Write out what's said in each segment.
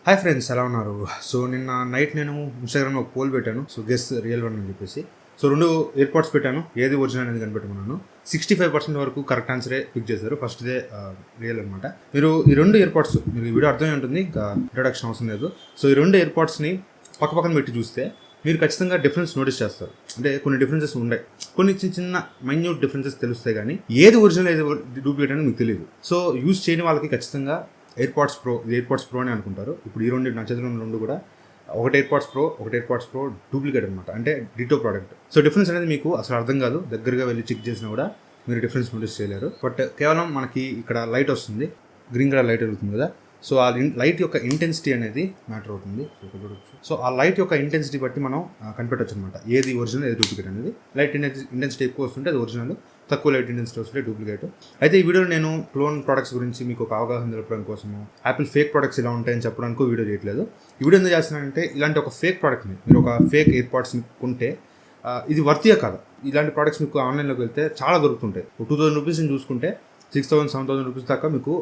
Hi friends, ఎలా ఉన్నారు? So నిన్న నైట్ నేను ఇన్స్టాగ్రామ్లో ఒక పోల్ పెట్టాను. సో గెస్ రియల్ వన్ అని చెప్పేసి. సో 2 ఎయిర్పాడ్స్ పెట్టాను, ఏది ఒరిజినల్ అనేది కనిపెట్టమన్నాను. 65% వరకు కరెక్ట్ ఆన్సరే పిక్ చేశారు. ఫస్ట్దే రియల్ అనమాట. మీరు ఈ 2 ఎయిర్పాడ్స్, మీరు ఈ వీడియో అర్థమై ఉంటుంది, ఇంకా ఇంట్రొడక్షన్ అవసరం లేదు. సో ఈ 2 ఎయిర్పాడ్స్ని పక్కన పెట్టి చూస్తే మీరు ఖచ్చితంగా డిఫరెన్స్ నోటీస్ చేస్తారు. అంటే కొన్ని డిఫరెన్సెస్ ఉన్నాయి, కొన్ని చిన్న మైన్యూట్ డిఫరెన్సెస్ తెలుస్తాయి, కానీ ఏది ఒరిజినల్ ఏది డూప్లికేట్ అనేది మీకు తెలియదు. సో యూజ్ చేయని వాళ్ళకి ఖచ్చితంగా ఎయిర్పాడ్స్ ప్రో అని అనుకుంటారు. ఇప్పుడు ఈ 2 నా చేతిలో ఉన్న 2 కూడా ఒకటి ఎయిర్పాడ్స్ ప్రో డూప్లికేట్ అనమాట, అంటే డిటో ప్రోడక్ట్. సో డిఫరెన్స్ అనేది మీకు అసలు అర్థం కాదు, దగ్గరగా వెళ్ళి చెక్ చేసినా కూడా మీరు డిఫరెన్స్ నోటీస్ చేయలేరు. బట్ కేవలం మనకి ఇక్కడ లైట్ వస్తుంది, గ్రీన్ కలర్ లైట్ వెళ్తుంది కదా. సో ఆ లైట్ యొక్క ఇంటెన్సిటీ అనేది మ్యాటర్ అవుతుంది. సో ఆ లైట్ యొక్క ఇంటెన్సిటీ బట్టి మనం కనిపెట్టవచ్చు అనమాట, ఏది ఒరిజినల్ ఏది డూప్లికేట్ అనేది. లైట్ ఇంటెన్సిటీ ఎక్కువ వస్తుంటే అది ఒరిజినల్, తక్కువ లైట్ ఇంటెన్సిటీ వస్తుంటే డూప్లికేట్. అయితే ఈ వీడియోలో నేను క్లోన్ ప్రొడక్ట్స్ గురించి మీకు ఒక అవగాహన తెలపడం కోసము, యాపిల్ ఫేక్ ప్రొడక్ట్స్ ఇలా ఉంటాయని చెప్పడానికి వీడియో చేయట్లేదు. ఈ వీడియో ఎందుకు చేస్తున్నానంటే, ఇలాంటి ఒక ఫేక్ ప్రోడక్ట్ని, మీరు ఒక ఫేక్ ఎయిర్పాడ్స్ని కొంటే ఇది వర్తియే కాదు. ఇలాంటి ప్రోడక్ట్స్ మీకు ఆన్లైన్లోకి వెళ్తే చాలా దొరుకుతుంటాయి. 2000 రూపీస్ని చూసుకుంటే 6000, 7000 రూపీస్ దాకా మీకు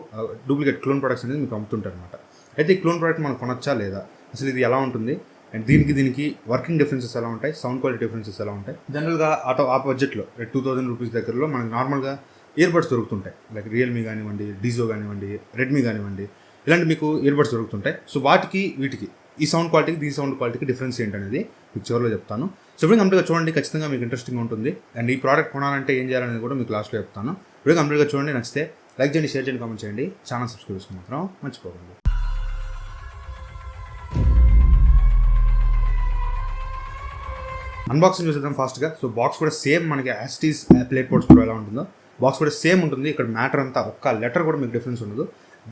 డూప్లికేట్ క్లోన్ ప్రొడక్ట్స్ అనేది మీకు అమ్ముతుంటారు అనమాట. అయితే ఈ క్లోన్ ప్రోడక్ట్ మనం కొనొచ్చా లేదా, అసలు ఇది ఎలా ఉంటుంది, అండ్ దీనికి వర్కింగ్ డిఫరెన్సెస్ ఎలా ఉంటాయి, సౌండ్ క్వాలిటీ డిఫరెన్సెస్ ఎలా ఉంటాయి. జనరల్గా ఆ బడ్జెట్లో 2000 రూపీస్ దగ్గరలో మనకు నార్మల్గా ఇయర్బడ్స్ దొరుకుతుంటాయి. లైక్ రియల్మీ కానివ్వండి, డీజో కానివ్వండి, రెడ్మీ కానివ్వండి, ఇలాంటి మీకు ఇయర్బడ్స్ దొరుకుతుంటాయి. సో వీటికి ఈ సౌండ్ క్వాలిటీకి డిఫరెన్స్ ఏంటనేది మీకు చివరిలో చెప్తాను. సో వీడియో కంప్లీట్గా చూడండి, ఖచ్చితంగా మీకు ఇంట్రెస్టింగ్ ఉంటుంది. అండ్ ఈ ప్రోడక్ట్ కొనాలంటే ఏం చేయాలనేది కూడా మీకు లాస్ట్లో చెప్తాను. వీడియో కంప్లీట్గా చూడండి, నచ్చితే లైక్ చేయండి, షేర్ చేయండి, కామెంట్ చేయండి, ఛానల్ సబ్స్క్రైబ్ చేసుకుని మాత్రం మర్చిపోకండి. అన్బాక్సింగ్ చూసేద్దాం ఫాస్ట్గా. సో బాక్స్ కూడా సేమ్ మనకి యాస్టీస్ యాపిల్ ఎయిర్పోడ్స్ ప్రో ఎలా ఉంటుందో బాక్స్ కూడా సేమ్ ఉంటుంది. ఇక్కడ మ్యాటర్ అంతా ఒక్క లెటర్ కూడా మీకు డిఫరెన్స్ ఉండదు.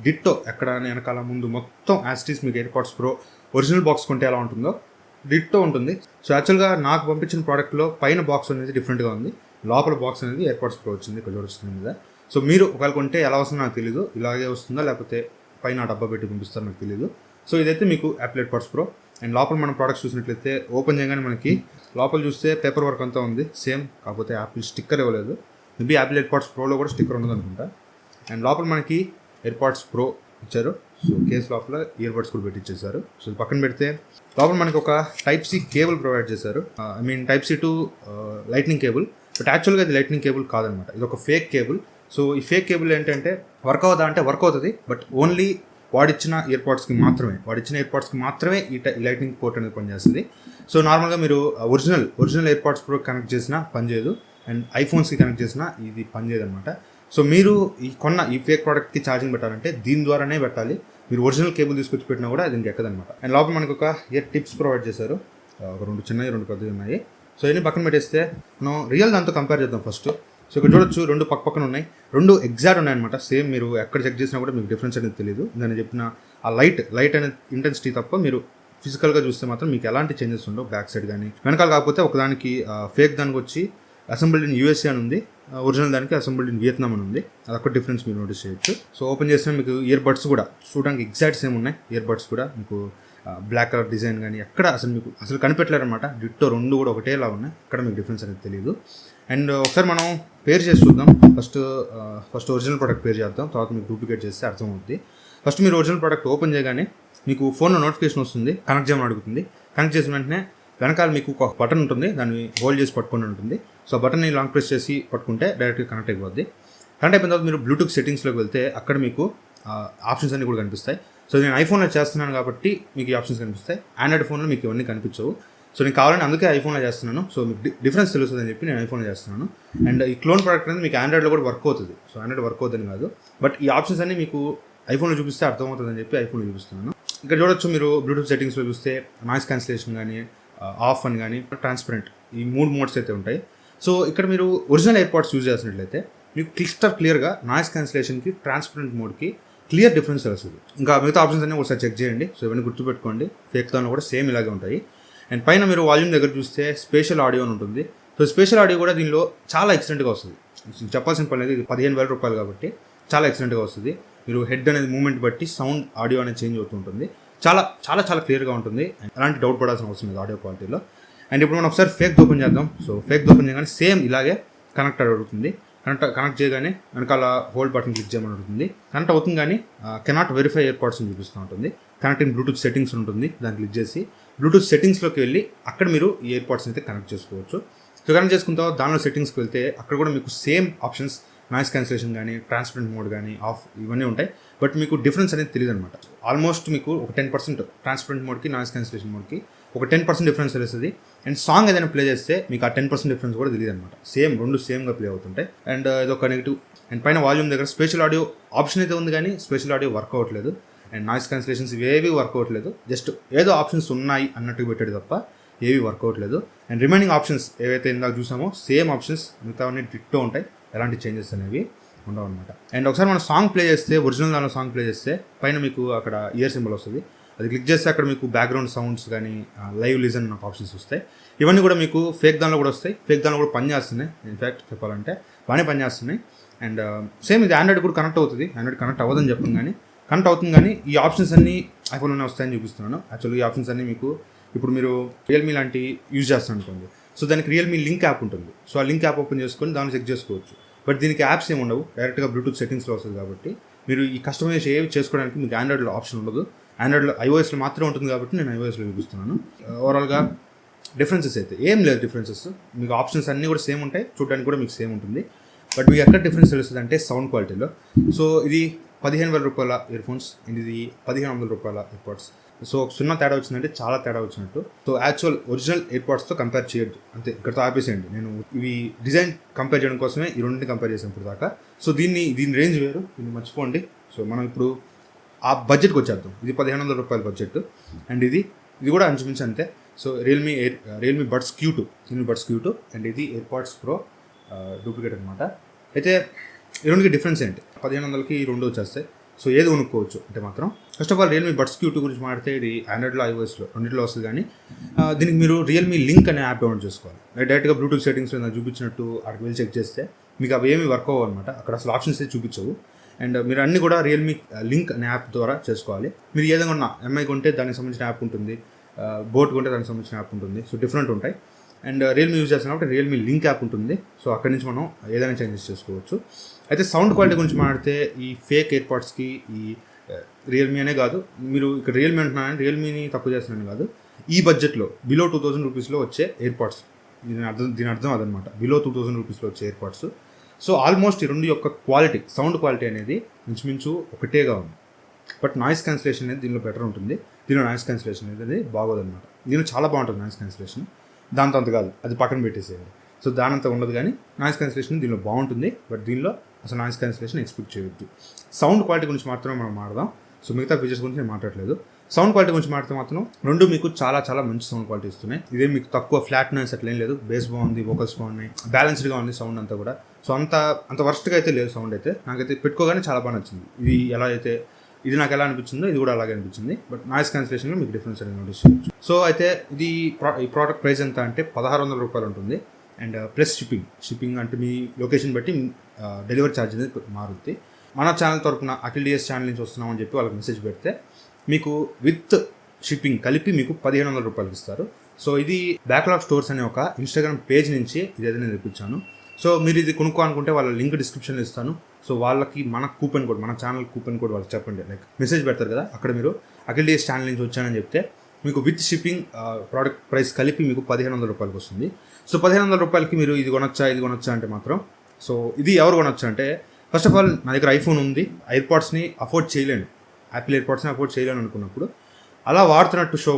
డిట్టో ఎక్కడ వెనకాల ముందు మొత్తం యాస్టీస్ మీకు ఎయిర్పాడ్స్ ప్రో ఒరిజినల్ బాక్స్ కొంటే ఎలా ఉంటుందో డిట్టో ఉంటుంది. సో యాక్చువల్గా నాకు పంపించిన ప్రోడక్ట్లో పైన బాక్స్ అనేది డిఫరెంట్గా ఉంది, లోపల బాక్స్ అనేది ఎయిర్పాడ్స్ ప్రో వచ్చింది ఇక్కడ చూస్తుంది మీద. సో మీరు ఒకవేళ కొంటే ఎలా వస్తుందో నాకు తెలియదు, ఇలాగే వస్తుందా లేకపోతే పైన డబ్బా పెట్టి పంపిస్తారో నాకు తెలియదు. సో ఇదైతే మీకు యాపిల్ ఎయిర్పాడ్స్ ప్రో. అండ్ లోపల మనం ప్రోడక్ట్స్ చూసినట్లయితే ఓపెన్ చేయగానే మనకి లోపల చూస్తే పేపర్ వర్క్ అంతా ఉంది సేమ్, కాకపోతే యాపిల్ స్టిక్కర్ ఇవ్వలేదు. మేబీ యాపిల్ ఎయిర్పాడ్స్ ప్రోలో కూడా స్టిక్కర్ ఉండదు అనుకుంటా. అండ్ లోపల మనకి ఎయిర్పాడ్స్ ప్రో ఇచ్చారు. సో కేసు లోపల ఇయర్బడ్స్ కూడా పెట్టించేశారు. సో పక్కన పెడితే లోపల మనకి ఒక టైప్ సి కేబుల్ ప్రొవైడ్ చేశారు. Type C to lightning cable. But యాక్చువల్గా ఇది లైట్నింగ్ కేబుల్ కాదనమాట, ఇది ఒక ఫేక్ కేబుల్. సో ఈ ఫేక్ కేబుల్ ఏంటంటే వర్క్ అవుతా అంటే వర్క్ అవుతుంది, బట్ ఓన్లీ వాడిచ్చిన ఎయిర్పాడ్స్కి మాత్రమే ఈ లైట్నింగ్ పోర్ట్ అనేది పనిచేస్తుంది. సో నార్మల్గా మీరు ఒరిజినల్ ఎయిర్పాడ్స్ ప్రో కనెక్ట్ చేసినా పనిచేయదు, అండ్ ఐఫోన్స్కి కనెక్ట్ చేసినా ఇది పనిచేయదు అనమాట. సో మీరు ఈ ఫేక్ ప్రోడక్ట్కి ఛార్జింగ్ పెట్టాలంటే దీని ద్వారానే పెట్టాలి. మీరు ఒరిజినల్ కేబుల్ తీసుకొచ్చి పెట్టినా కూడా దీనికి ఎక్కదనమాట. అండ్ లోపల మనకు ఒక ఇయర్ టిప్స్ ప్రొవైడ్ చేశారు, ఒక 2 చిన్నవి 2 పెద్దవి ఉన్నాయి. సో ఇవన్నీ పక్కన పెట్టేస్తే మనం రియల్ దాంతో కంపేర్ చేద్దాం ఫస్ట్. సో ఇక్కడ చూడొచ్చు, 2 పక్కన ఉన్నాయి, 2 ఎగ్జాక్ట్ ఉన్నాయన్నమాట. సేమ్ మీరు ఎక్కడ చెక్ చేసినా కూడా మీకు డిఫరెన్స్ అనేది తెలియదు. నేను చెప్పిన ఆ లైట్ అనే ఇంటెన్సిటీ తప్ప మీరు ఫిజికల్గా చూస్తే మాత్రం మీకు ఎలాంటి చేంజెస్ ఉండవు. బ్యాక్ సైడ్ కానీ వెనకాల కాకపోతే ఒకదానికి ఫేక్ దానికి వచ్చి అసెంబ్ల్డ్ ఇన్ యూఎస్ఏ అని ఉంది, ఒరిజినల్ దానికి అసెంబ్ల్డ్ ఇన్ వియత్నాం అని ఉంది. అదొక డిఫరెన్స్ మీరు నోటీస్ చేయొచ్చు. సో ఓపెన్ చేసినా మీకు ఇయర్బడ్స్ కూడా చూడడానికి ఎగ్జాక్ట్ సేమ్ ఉన్నాయి. ఇయర్బడ్స్ కూడా మీకు బ్లాక్ కలర్ డిజైన్ కానీ ఎక్కడ అసలు కనిపెట్టలేరనమాట. డిట్టో 2 కూడా ఒకటేలా ఉన్నాయి, ఇక్కడ మీకు డిఫరెన్స్ అనేది తెలియదు. అండ్ ఒకసారి మనం పేర్ చేసి చూద్దాం. ఫస్ట్ ఒరిజినల్ ప్రోడక్ట్ పేర్ చేద్దాం, తర్వాత మీకు డూప్లికేట్ చేస్తే అర్థమవుతుంది. ఫస్ట్ మీరు ఒరిజినల్ ప్రోడక్ట్ ఓపెన్ చేయగానే మీకు ఫోన్లో నోటిఫికేషన్ వస్తుంది, కనెక్ట్ చేయమని అడుగుతుంది. కనెక్ట్ చేసిన వెంటనే వెనకాల మీకు ఒక బటన్ ఉంటుంది, దాన్ని హోల్డ్ చేసి పట్టుకొని ఉంటుంది. సో బటన్ని లాంగ్ ప్రెస్ చేసి పట్టుకుంటే డైరెక్ట్గా కనెక్ట్ అయిపోద్ది. కనెక్ట్ అయిపోయిన తర్వాత మీరు బ్లూటూత్ సెట్టింగ్స్లోకి వెళ్తే అక్కడ మీకు ఆప్షన్స్ అన్నీ కూడా కనిపిస్తాయి. సో నేను ఐఫోన్లో చేస్తున్నాను కాబట్టి మీకు ఈ ఆప్షన్స్ కనిపిస్తాయి. ఆండ్రాయిడ్ ఫోన్లో మీకు ఇవన్నీ కనిపించవు. సో నేను కావాలని అందుకే ఐఫోన్లో చేస్తున్నాను. సో మీకు డిఫరెన్స్ తెలుస్తుందని చెప్పి నేను ఐఫోన్లో చేస్తున్నాను. అండ్ ఈ క్లోన్ ప్రోడక్ట్ అనేది మీకు ఆండ్రాయిడ్లో కూడా వర్క్ అవుతుంది. సో ఆండ్రాయిడ్ వర్క్ అవుతుంది కాదు, బట్ ఈ ఆప్షన్స్ అన్నీ మీకు ఐఫోన్లో చూపిస్తే అర్థమవుతుందని చెప్పి ఐఫోన్లో చూపిస్తున్నాను. ఇక్కడ చూడొచ్చు, మీరు బ్లూటూత్ సెట్టింగ్స్లో చూస్తే నాయిస్ క్యాన్సిలేషన్ కానీ, ఆఫ్ అని కానీ, ట్రాన్స్పరెంట్, ఈ 3 మోడ్స్ అయితే ఉంటాయి. సో ఇక్కడ మీరు ఒరిజినల్ ఎయిర్పాడ్స్ యూజ్ చేసినట్లయితే మీకు క్లియర్గా నాయిస్ క్యాన్సిలేషన్కి, ట్రాన్స్పరెంట్ మోడ్కి క్లియర్ డిఫరెన్స్ వస్తుంది. ఇంకా మిగతా ఆప్షన్స్ అన్నీ ఒకసారి చెక్ చేయండి. సో ఇవన్నీ గుర్తుపెట్టుకోండి, ఫేక్ దానిలో కూడా సేమ్ ఇలాగే ఉంటాయి. అండ్ పైన మీరు వాల్యూమ్ దగ్గర చూస్తే స్పేషల్ ఆడియో అని ఉంటుంది. సో స్పేషల్ ఆడియో కూడా దీనిలో చాలా ఎక్సలెంట్గా వస్తుంది. చెప్పాల్సిన పని లేదు, ఇది 15,000 రూపాయలు కాబట్టి చాలా ఎక్సలెంట్గా వస్తుంది. మీరు హెడ్ అనేది మూమెంట్ బట్టి సౌండ్ ఆడియో అనేది చేంజ్ అవుతూ ఉంటుంది. చాలా చాలా చాలా క్లియర్గా ఉంటుంది, అలాంటి డౌట్ పడాల్సిన అవసరం లేదు ఆడియో క్వాలిటీలో. అండ్ ఇప్పుడు మనం ఒకసారి ఫేక్ ఓపెన్ చేద్దాం. సో ఫేక్ ఓపెన్ చేయగానే సేమ్ ఇలాగే కనెక్ట్ అడుగుతుంది. కనెక్ట్ చేయగానే వెనకాల హోల్డ్ బటన్ క్లిక్ చేయమని ఉంటుంది. కనెక్ట్ అవుతుంది కానీ కెనాట్ వెరిఫై ఎయిర్పాడ్స్ అని చూపిస్తూ ఉంటుంది. కనెక్టింగ్ బ్లూటూత్ సెట్టింగ్స్ ఉంటుంది, దాన్ని క్లిక్ చేసి బ్లూటూత్ సెట్టింగ్స్లోకి వెళ్ళి అక్కడ మీరు ఈ ఎయిర్పాడ్స్ అయితే కనెక్ట్ చేసుకోవచ్చు. సో కనెక్ట్ చేసుకున్న తర్వాత దానిలో సెట్టింగ్స్కి వెళ్తే అక్కడ కూడా మీకు సేమ్ ఆప్షన్స్ నాయిస్ క్యాన్సిలేషన్ కానీ ట్రాన్స్పరెంట్ మోడ్ కానీ ఆఫ్ ఇవన్నీ ఉంటాయి. బట్ మీకు డిఫరెన్స్ అనేది తెలియదు అనమాట. ఆల్మోస్ట్ మీకు ఒక 10% ట్రాన్స్పరెంట్ మోడ్కి నాయిస్ క్యాన్సిలేషన్ మోడ్కి ఒక 10% డిఫరెన్స్ తెలుస్తుంది. అండ్ సాంగ్ ఏదైనా ప్లే చేస్తే మీకు ఆ 10% డిఫరెన్స్ కూడా తెలియదు అనమాట. రెండు సేమ్గా ప్లే అవుతుంటాయి. అండ్ ఇదొక నెగిటివ్. అండ్ పైన వాల్యూమ్ దగ్గర స్పెషల్ ఆడియో ఆప్షన్ అయితే ఉంది కానీ స్పెషల్ ఆడియో వర్క్ అవ్వట్లేదు. అండ్ నాయిస్ క్యాన్సిలేషన్స్ ఇవేవి వర్క్ అవ్వట్లేదు. జస్ట్ ఏదో ఆప్షన్స్ ఉన్నాయి అన్నట్టు పెట్టాడు తప్ప ఏవి వర్క్ అవ్వట్లేదు. అండ్ రిమైనింగ్ ఆప్షన్స్ ఏవైతే ఇందాక చూసామో సేమ్ ఆప్షన్స్ మిగతా అన్ని డిట్టో ఉంటాయి. ఎలాంటి చేంజెస్ అనేవి ఉండవు అనమాట. అండ్ ఒకసారి మనం సాంగ్ ప్లే చేస్తే ఒరిజినల్ దానిలో సాంగ్ ప్లే చేస్తే పైన మీకు అక్కడ ఇయర్ సింబల్ వస్తుంది. అది క్లిక్ చేస్తే అక్కడ మీకు బ్యాక్గ్రౌండ్ సౌండ్స్ కానీ లైవ్ లిజన్ నాకు ఆప్షన్స్ వస్తాయి. ఇవన్నీ కూడా మీకు ఫేక్ దానిలో కూడా వస్తాయి. ఫేక్ దానిలో కూడా పనిచేస్తున్నాయి. ఇన్ఫ్యాక్ట్ చెప్పాలంటే బాగానే పనిచేస్తున్నాయి. అండ్ సేమ్ ఇది ఆండ్రాయిడ్ కూడా కనెక్ట్ అవుతుంది. ఆండ్రాయిడ్ కనెక్ట్ అవ్వదని చెప్పాను కానీ కనెక్ట్ అవుతుంది. కానీ ఈ ఆప్షన్స్ అన్నీ ఐఫోన్లోనే వస్తాయని చూపిస్తున్నాను. యాక్చువల్గా ఈ ఆప్షన్స్ అన్నీ మీకు ఇప్పుడు మీరు రియల్మీ లాంటి యూజ్ చేస్తాను అనుకోండి. సో దానికి రియల్మీ లింక్ యాప్ ఉంటుంది. సో ఆ లింక్ యాప్ ఓపెన్ చేసుకొని దాన్ని చెక్ చేసుకోవచ్చు. బట్ దీనికి యాప్స్ ఏమి ఉండవు, డైరెక్ట్గా బ్లూటూత్ సెట్టింగ్స్లో వస్తుంది. కాబట్టి మీరు ఈ కస్టమైజ్ ఏవి చేసుకోవడానికి మీకు ఆండ్రాయిడ్లో ఆప్షన్ ఉండదు. ఆండ్రాయిడ్లో ఐఓఎస్లో మాత్రమే ఉంటుంది కాబట్టి నేను ఐఓఎస్లో చూపిస్తున్నాను. ఓవరాల్గా డిఫరెన్సెస్ అయితే ఏం లేదు. డిఫరెన్సెస్ మీకు ఆప్షన్స్ అన్నీ కూడా సేమ్ ఉంటాయి, చూడడానికి కూడా మీకు సేమ్ ఉంటుంది. బట్ మీకు ఎక్కడ డిఫరెన్స్ తెలుస్తుంది అంటే సౌండ్ క్వాలిటీలో. సో ఇది 15,000 రూపాయల ఇయర్ ఫోన్స్ అండ్ ఇది 1,500 రూపాయల ఎయిర్పాడ్స్. సో సున్నా తేడా వచ్చిందంటే చాలా తేడా వచ్చినట్టు. సో యాక్చువల్ ఒరిజినల్ ఎయిర్పాడ్స్తో కంపేర్ చేయొద్దు, అంతే. ఇక్కడతో ఆపేసేయండి. నేను ఇవి డిజైన్ కంపేర్ చేయడం కోసమే ఈ రెండింటిని కంపేర్ చేసాను ఇప్పుడు దాకా. సో దీని రేంజ్ వేరు, దీన్ని మర్చిపోండి. సో మనం ఇప్పుడు ఆ బడ్జెట్కి వచ్చేద్దాం. ఇది 1,500 రూపాయల బడ్జెట్ అండ్ ఇది కూడా అంచుమించు అంతే. So Realme buds Q2 and ఇది ఎయిర్పాడ్స్ ప్రో డూప్లికేట్ అనమాట. అయితే ఈ రెండుకి డిఫరెన్స్ ఏంటి? 1,500కి ఈ రెండు వచ్చేస్తాయి. సో ఏది కొనుక్కోవచ్చు అంటే మాత్రం first of all Realme buds Q2 గురించి మాట్లాడితే ఇది ఆండ్రాయిడ్లో ఐఓఎస్లో రెండింటిలో వస్తుంది. కానీ దీనికి మీరు రియల్మీ లింక్ అనే యాప్ డౌన్లోడ్ చేసుకోవాలి. డైరెక్ట్గా బ్లూటూత్ సెట్టింగ్స్లో నాకు చూపించినట్టు అక్కడికి వెళ్ళి చెక్ చేస్తే మీకు అవి ఏమి వర్క్ అవ్వవు అనమాట. అక్కడ అసలు ఆప్షన్స్ అయితే చూపించవు. అండ్ మీరు అన్నీ కూడా రియల్మీ లింక్ అనే యాప్ ద్వారా చేసుకోవాలి. మీరు ఏదైనా కొన్నా ఎంఐ కొంటే దానికి సంబంధించిన యాప్ ఉంటుంది, బోట్ కొంటే దానికి సంబంధించిన యాప్ ఉంటుంది. సో డిఫరెంట్ ఉంటాయి. అండ్ రియల్మీ యూజ్ చేస్తున్నప్పుడు రియల్మీ లింక్ యాప్ ఉంటుంది. సో అక్కడి నుంచి మనం ఏదైనా చేంజెస్ చేసుకోవచ్చు. అయితే సౌండ్ క్వాలిటీ గురించి మాట్లాడితే ఈ ఫేక్ ఎయిర్పాడ్స్కి ఈ రియల్మీ అనే కాదు, మీరు ఇక్కడ రియల్మీ అంటున్నాను, రియల్మీని తక్కువ చేస్తున్నాను కాదు, ఈ బడ్జెట్లో బిలో 2,000 రూపీస్లో వచ్చే ఎయిర్పాడ్స్, దీని అర్థం అదనమాట. బిలో 2,000 రూపీస్లో వచ్చే ఎయిర్పాడ్స్. సో ఆల్మోస్ట్ ఈ రెండు యొక్క క్వాలిటీ, సౌండ్ క్వాలిటీ అనేది మించుమించు ఒకటేగా ఉంది. బట్ నాయిస్ క్యాన్సిలేషన్ అనేది దీనిలో బెటర్ ఉంటుంది. దీనిలో నాయిస్ క్యాన్సిలేషన్ అనేది బాగోదన్నమాట. దీనిలో చాలా బాగుంటుంది నాయిస్ క్యాన్సిలేషన్. దాంతో అంత కాదు, అది పక్కన పెట్టేసేయండి. సో దానంతా ఉండదు. కానీ నాయిస్ క్యాన్సిలేషన్ దీనిలో బాగుంటుంది. బట్ దీనిలో అసలు నాయిస్ క్యాన్సిలేషన్ ఎక్స్పెక్ట్ చేయవద్దు. సౌండ్ క్వాలిటీ గురించి మాత్రమే మనం మాట్లాడదాం. సో మిగతా ఫీచర్స్ గురించి నేను మాట్లాడలేదు. సౌండ్ క్వాలిటీ గురించి మాట్లాడితే మాత్రం రెండు మీకు చాలా చాలా మంచి సౌండ్ క్వాలిటీ ఇస్తున్నాయి. ఇదే మీకు తక్కువ ఫ్లాట్ నాయిస్ అట్లా ఏం లేదు. బేస్ బాగుంది, వోకల్స్ బాగున్నాయి, బ్యాలెన్స్డ్గా ఉంది సౌండ్ అంతా కూడా. సో అంత వర్స్ట్గా అయితే లేదు సౌండ్ అయితే. నాకైతే పెట్టుకోగానే చాలా బాగా నచ్చింది. ఇది ఎలా అయితే ఇది నాకు ఎలా అనిపించిందో ఇది కూడా అలాగే అనిపించింది. బట్ నాయిస్ క్యాన్సిలేషన్లో మీకు డిఫరెన్స్ అనేది నోటీస్ చేయొచ్చు. సో అయితే ఈ ప్రోడక్ట్ ప్రైస్ ఎంత అంటే 1,600 రూపాయలు ఉంటుంది. అండ్ ప్లస్ షిప్పింగ్ అంటే మీ లొకేషన్ బట్టి డెలివరీ ఛార్జ్ అనేది మారుతుంది. మన ఛానల్ తరపున అఖిల్ డిఎస్ ఛానల్ నుంచి వస్తున్నామని చెప్పి వాళ్ళకి మెసేజ్ పెడితే మీకు విత్ షిప్పింగ్ కలిపి మీకు 1,500 రూపాయలకి ఇస్తారు. సో ఇది బ్యాక్లాగ్ స్టోర్స్ అనే ఒక ఇన్స్టాగ్రామ్ పేజ్ నుంచి ఇదైతే నేను తెప్పించాను. సో మీరు ఇది కొనుక్కోవాలనుకుంటే వాళ్ళ లింక్ డిస్క్రిప్షన్లో ఇస్తాను. సో వాళ్ళకి మన కూపన్ కోడ్, మన ఛానల్ కూపన్ కోడ్ వాళ్ళకి చెప్పండి. లైక్ మెసేజ్ పెడతారు కదా, అక్కడ మీరు అఖిల్ డిఎస్ ఛానల్ నుంచి వచ్చానని చెప్తే మీకు విత్ షిప్పింగ్ ప్రోడక్ట్ ప్రైస్ కలిపి మీకు 1,500 రూపాయలకి వస్తుంది. సో 1,500 రూపాయలకి మీరు ఇది కొనొచ్చా అంటే మాత్రం, సో ఇది ఎవరు కొనొచ్చా అంటే ఫస్ట్ ఆఫ్ ఆల్ నా దగ్గర ఐఫోన్ ఉంది, ఎయిర్పాడ్స్ని అఫోర్డ్ చేయలేను, యాపిల్ ఎయిర్పాడ్స్ని అఫోర్డ్ చేయలేను అనుకున్నప్పుడు అలా వాడుతున్నట్టు షో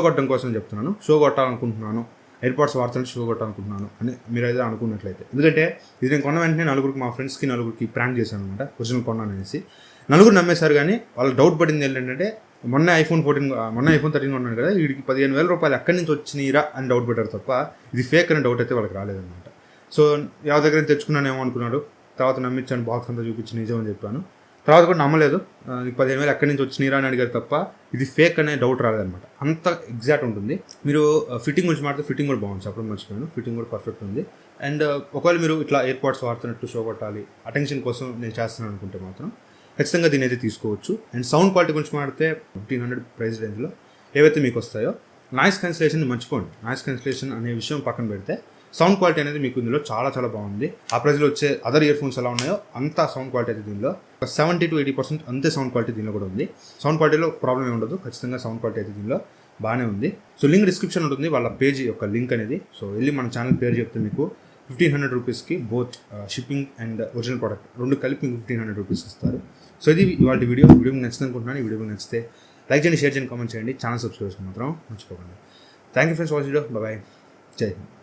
కొట్టడం కోసం చెప్తున్నాను. షో కొట్టాలనుకుంటున్నాను, ఎయిర్పాడ్స్ వాడుతున్నట్టు షో కొట్టాలనుకుంటున్నాను అని మీరు అయితే అనుకున్నట్లయితే. ఎందుకంటే ఇది నేను కొన్న వెంటనే మా ఫ్రెండ్స్కి నలుగురికి ప్రాంక్ చేశాను అనమాట. ఒరిజినల్ కొన్నాను అనేసి నలుగురు నమ్మేశారు. కానీ వాళ్ళు డౌట్ పడింది ఏంటంటే మొన్న ఐఫోన్ 13 కొన్నాను కదా, వీడికి 15,000 రూపాయలు ఎక్కడి నుంచి వచ్చినాయిరా అని డౌట్ పెట్టారు తప్ప ఇది ఫేక్ అనే డౌట్ అయితే వాళ్ళకి రాలేదన్నమాట. సో ఎవరి దగ్గర తెచ్చుకున్నానేమో అనుకున్నాడు. తర్వాత నమ్మించాను, బాక్స్ అంతా చూపించి నిజం అని చెప్పాను. తర్వాత కూడా నమ్మలేదు. 15,000 ఎక్కడి నుంచి వచ్చినాయిరా అని అడిగారు తప్ప ఇది ఫేక్ అనే డౌట్ రాలేదన్నమాట. అంత ఎగ్జాక్ట్ ఉంటుంది. మీరు ఫిట్టింగ్ గురించి మాట్లాడితే ఫిట్టింగ్ కూడా బాగుంది, చెప్పడం మర్చిపోయాను. ఫిట్టింగ్ కూడా పర్ఫెక్ట్ ఉంది. అండ్ ఒకవేళ మీరు ఇట్లా ఎయిర్పాడ్స్ వాడుతున్నట్టు షో కొట్టాలి, అటెన్షన్ కోసం నేను చేస్తున్నాను అనుకుంటే మాత్రం ఖచ్చితంగా దీని అయితే తీసుకోవచ్చు. అండ్ సౌండ్ క్వాలిటీ గురించి మాట్లాడితే 1,500 ప్రైస్ రేంజ్లో ఏవైతే మీకు వస్తాయో నాయిస్ క్యాన్సిలేషన్ మర్చిపోండి. నాయిస్ క్యాన్సిలేషన్ అనే విషయం పక్కన పెడితే సౌండ్ క్వాలిటీ అనేది మీకు ఇందులో చాలా చాలా బాగుంది. ఆ ప్రైస్లో వచ్చే అదర్ ఇయర్ ఫోన్స్ ఎలా ఉన్నాయో అంత సౌండ్ క్వాలిటీ అయితే దీనిలో 70 to 80% అంతే సౌండ్ క్వాలిటీ దీనిలో కూడా ఉంది. సౌండ్ క్వాలిటీలో ప్రాబ్లం ఏమి ఉండదు, ఖచ్చితంగా సౌండ్ క్వాలిటీ అయితే దీనిలో బాగానే ఉంది. సో లింక్ డిస్క్రిప్షన్ ఉంటుంది వాళ్ళ పేజ్ యొక్క లింక్ అనేది. సో వెళ్ళి మన ఛానల్ పేరు చెప్తే మీకు 1500 రూపీస్కి both shipping and original product రెండు కలిపి మీకు 1500 రూపీస్ ఇస్తారు. సో ఇది ఇవాళ వీడియో మీకు నచ్చింది అనుకుంటున్నాను. ఈ వీడియో మీకు నచ్చితే లైక్ చేయండి, షేర్ చేయండి, కామెంట్ చేయండి, ఛానల్ సబ్స్క్రైబ్ చేసుకోండి మాత్రం మర్చిపోకండి. Thank you friends watch video. Bye, Jai Hind.